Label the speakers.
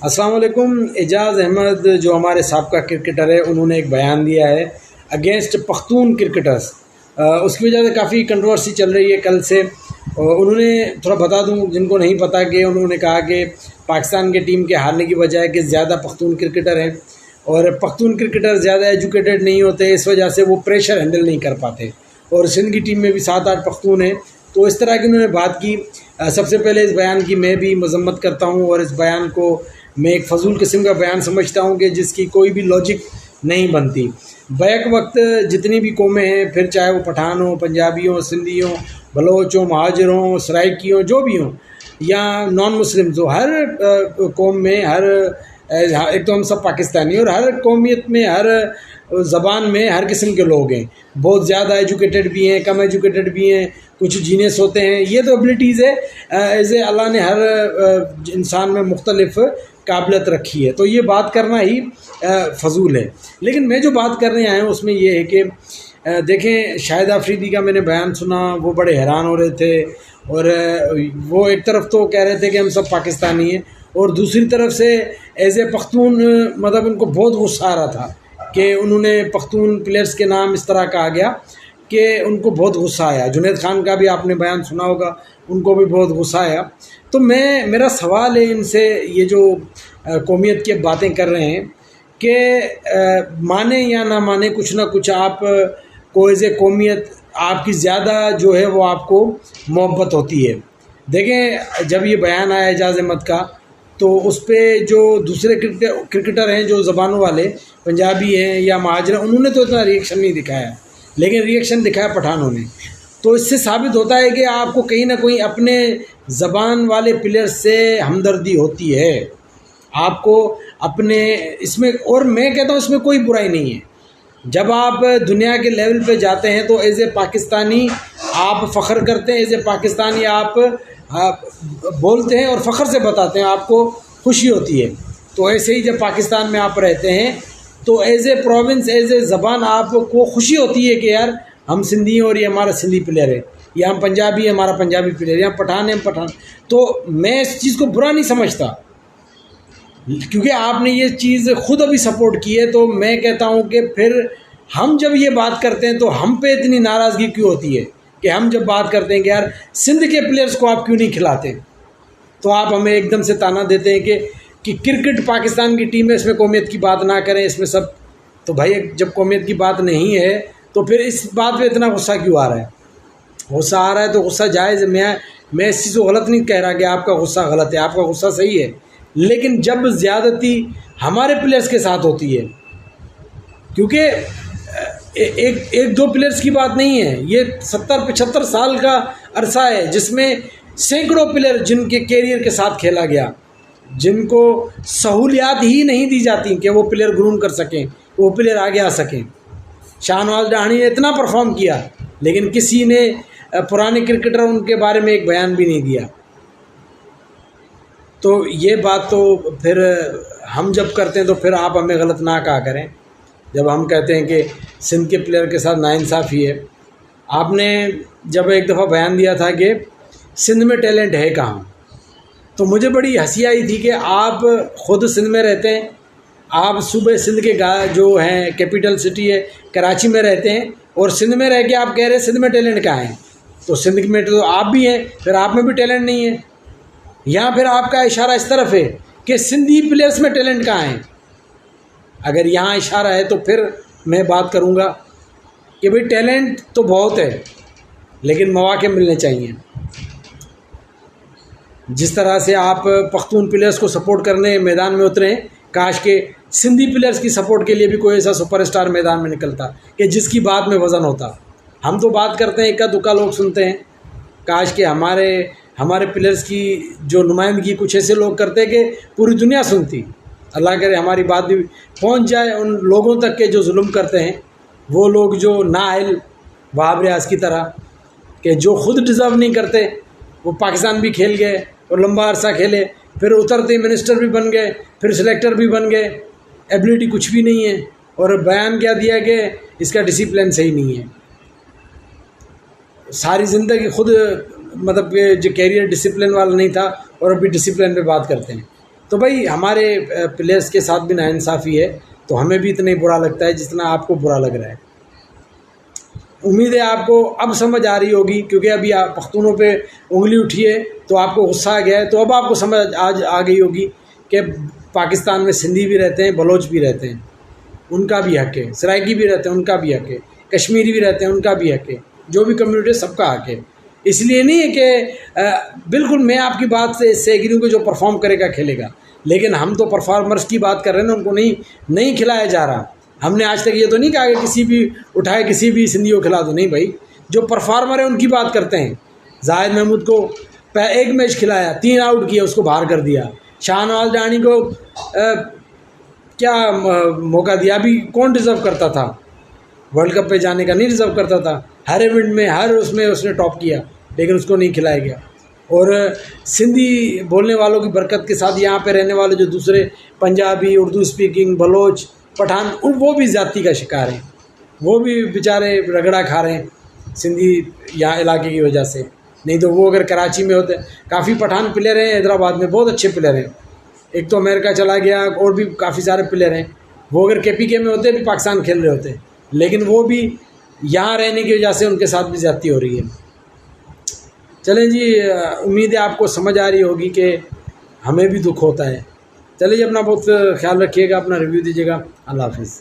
Speaker 1: अस्सलाम वालेकुम। एजाज़ अहमद जो हमारे साबका क्रिकेटर है, उन्होंने एक बयान दिया है अगेंस्ट पख्तून क्रिकेटर्स। उसकी वजह से काफ़ी कंट्रोवर्सी चल रही है कल से। उन्होंने थोड़ा बता दूं जिनको नहीं पता कि उन्होंने कहा कि पाकिस्तान के टीम के हारने की वजह है कि ज़्यादा पख्तून क्रिकेटर हैं और पख्तून क्रिकेटर ज़्यादा एजुकेटेड नहीं होते, इस वजह से वो प्रेशर हैंडल नहीं कर पाते। और सिंध की टीम में भी 7-8 पख्तून हैं, तो इस तरह की उन्होंने बात की। सबसे पहले इस बयान की मैं भी मजम्मत करता हूँ और इस बयान को मैं एक फ़जूल किस्म का बयान समझता हूँ कि जिसकी कोई भी लॉजिक नहीं बनती। बैक वक्त जितनी भी कौमें हैं, फिर चाहे वो पठान हो, पंजाबी हो, सिंधी हो, बलोच हो, महाजर हों, सराइकी हों, जो भी हों, या नॉन मुस्लिम्स हो, हर कौम में एक तो हम सब पाकिस्तानी और हर कौमियत में, हर ज़बान में हर किस्म के लोग हैं। बहुत ज़्यादा एजुकेटेड भी हैं, कम एजुकेटेड भी हैं, कुछ जीनियस होते हैं। ये तो एबिलिटीज़ है, एज़ अल्लाह ने हर इंसान में मुख्तलिफ काबिलियत रखी है, तो ये बात करना ही फ़जूल है। लेकिन मैं जो बात करने आया हूँ उसमें ये है कि देखें, शाहिद आफरीदी का मैंने बयान सुना, वो बड़े हैरान हो रहे थे और वो एक तरफ तो कह रहे थे कि हम सब पाकिस्तानी हैं और दूसरी तरफ से एज़ ए पख्तून मतलब उनको बहुत गुस्सा आ रहा था कि उन्होंने पख्तून प्लेयर्स के नाम इस तरह कहा गया कि उनको बहुत गुस्सा आया। जुनैद खान का भी आपने बयान सुना होगा, उनको भी बहुत गुस्सा आया। तो मेरा सवाल है इनसे, ये जो कौमियत की बातें कर रहे हैं कि माने या ना माने, कुछ ना कुछ आप को एज़ ए कौमियत आपकी ज़्यादा जो है वो आपको मोहब्बत होती है। देखें, जब ये बयान आया एजाज़ अहमद का, तो उस पर जो दूसरे क्रिकेटर हैं जो ज़बानों वाले, पंजाबी हैं या महाजर, उन्होंने तो इतना रिएक्शन नहीं दिखाया, लेकिन रिएक्शन दिखाया पठानों ने। तो इससे साबित होता है कि आपको कहीं ना कहीं अपने ज़बान वाले प्लेयर से हमदर्दी होती है आपको अपने इसमें। और मैं कहता हूँ इसमें कोई बुराई नहीं है। जब आप दुनिया के लेवल पे जाते हैं तो एज़ ए पाकिस्तानी आप फ़ख्र करते हैं, एज़ ए पाकिस्तानी आप बोलते हैं और फ़ख्र से बताते हैं, आपको खुशी होती है। तो ऐसे ही जब पाकिस्तान में आप रहते हैं तो as a province, as a ज़बान आपको खुशी होती है कि यार हम सिंधी हैं और ये हमारा सिंधी प्लेयर है, या हम पंजाबी है, हमारा पंजाबी प्लेयर, या पठान है, हम पठान। तो मैं इस चीज़ को बुरा नहीं समझता, क्योंकि आपने ये चीज़ खुद अभी सपोर्ट की है। तो मैं कहता हूँ कि फिर हम जब ये बात करते हैं तो हम पे इतनी नाराज़गी क्यों होती है कि हम जब बात करते हैं कि यार सिंध के प्लेयर्स को आप क्यों नहीं खिलाते, तो आप हमें एकदम से ताना देते हैं कि क्रिकेट पाकिस्तान की टीम है, इसमें कौमियत की बात ना करें, इसमें सब। तो भाई जब कौमियत की बात नहीं है तो फिर इस बात पे इतना गुस्सा क्यों आ रहा है? गुस्सा आ रहा है तो गुस्सा जायज़। मैं इस चीज़ को गलत नहीं कह रहा कि आपका गुस्सा गलत है, आपका गुस्सा सही है। लेकिन जब ज़्यादती हमारे प्लेयर्स के साथ होती है, क्योंकि एक दो प्लेयर्स की बात नहीं है, ये 70-75 साल का अरसा है जिसमें सैकड़ों प्लेयर जिनके कैरियर के साथ खेला गया, जिनको सहूलियात ही नहीं दी जाती कि वो प्लेयर ग्रूम कर सकें, वो प्लेयर आगे आ सकें। शाहनवाज डाहनी ने इतना परफॉर्म किया, लेकिन किसी ने पुराने क्रिकेटर उनके बारे में एक बयान भी नहीं दिया। तो ये बात तो फिर हम जब करते हैं तो फिर आप हमें गलत ना कहा करें जब हम कहते हैं कि सिंध के प्लेयर के साथ नाइंसाफ़ी है। आपने जब एक दफ़ा बयान दिया था कि सिंध में टैलेंट है कहाँ, तो मुझे बड़ी हंसी आई थी कि आप ख़ुद सिंध में रहते हैं, आप सुबह सिंध के जो हैं कैपिटल सिटी है कराची में रहते हैं, और सिंध में रह के आप कह रहे हैं सिंध में टैलेंट कहाँ है। तो सिंध में तो आप भी हैं, फिर आप में भी टैलेंट नहीं है। यहाँ फिर आपका इशारा इस तरफ है कि सिंधी प्लेयर्स में टैलेंट कहाँ है। अगर यहाँ इशारा है तो फिर मैं बात करूँगा कि भाई टैलेंट तो बहुत है, लेकिन मौके मिलने चाहिए। जिस तरह से आप पख्तून प्लेयर्स को सपोर्ट करने मैदान में उतरे, काश के सिंधी प्लेयर्स की सपोर्ट के लिए भी कोई ऐसा सुपरस्टार मैदान में निकलता कि जिसकी बात में वज़न होता। हम तो बात करते हैं, इक्का दुक्का लोग सुनते हैं। काश के हमारे प्लेयर्स की जो नुमाइंदगी कुछ ऐसे लोग करते कि पूरी दुनिया सुनती। अल्लाह करे हमारी बात भी पहुंच जाए उन लोगों तक के जो जुल्म करते हैं, वो लोग जो नाअहल वहाब रियाज की तरह, कि जो ख़ुद डिज़र्व नहीं करते। वो पाकिस्तान भी खेल गए और लंबा अरसा खेले, फिर उतरते मिनिस्टर भी बन गए, फिर सिलेक्टर भी बन गए, एबिलिटी कुछ भी नहीं है, और बयान क्या दिया कि इसका डिसिप्लिन सही नहीं है। सारी ज़िंदगी खुद मतलब जो कैरियर डिसिप्लिन वाला नहीं था और अभी डिसिप्लिन पे बात करते हैं। तो भाई हमारे प्लेयर्स के साथ भी नाइंसाफ़ी है, तो हमें भी इतना ही बुरा लगता है जितना आपको बुरा लग रहा है। उम्मीद है आपको अब समझ आ रही होगी, क्योंकि अभी आप पख्तूनों पे उंगली उठी है तो आपको गुस्सा आ गया है, तो अब आपको समझ आज आ गई होगी कि पाकिस्तान में सिंधी भी रहते हैं, बलोच भी रहते हैं, उनका भी हक है, सराइकी भी रहते हैं, उनका भी हक है, कश्मीरी भी रहते हैं, उनका भी हक है, जो भी कम्युनिटी है सबका हक है। इसलिए नहीं है कि बिल्कुल मैं आपकी बात से इससे एग्री हूँ कि जो परफॉर्म करेगा खेलेगा, लेकिन हम तो परफॉर्मर्स की बात कर रहे हैं ना, उनको नहीं खिलाया जा रहा। हमने आज तक ये तो नहीं कहा कि किसी भी उठाए किसी भी सिंधी को खिला दो, नहीं भाई, जो परफॉर्मर है उनकी बात करते हैं। जाहिद महमूद को एक मैच खिलाया, 3 आउट किया, उसको बाहर कर दिया। शाहनवाज रानी को क्या मौका दिया, अभी कौन डिज़र्व करता था वर्ल्ड कप पे जाने का? नहीं डिज़र्व करता था, हर इवेंट में हर उसमें उसने टॉप किया, लेकिन उसको नहीं खिलाया गया। और सिंधी बोलने वालों की बरकत के साथ यहाँ पे रहने वाले जो दूसरे पंजाबी, उर्दू स्पीकिंग, बलोच, पठान, वो भी ज़्यादती का शिकार हैं, वो भी बेचारे रगड़ा खा रहे हैं सिंधी यहाँ इलाके की वजह से। नहीं तो वो अगर कराची में होते, काफ़ी पठान प्लेयर हैं हैदराबाद में, बहुत अच्छे प्लेयर हैं, एक तो अमेरिका चला गया, और भी काफ़ी सारे प्लेयर हैं, वो अगर KPK में होते भी पाकिस्तान खेल रहे होते, लेकिन वो भी यहाँ रहने की वजह से उनके साथ भी ज़्यादती हो रही है। चलें जी, उम्मीद है आपको समझ आ रही होगी कि हमें भी दुख होता है। चलिए जी, अपना बहुत ख्याल रखिएगा, अपना रिव्यू दीजिएगा। अल्लाह हाफिज़।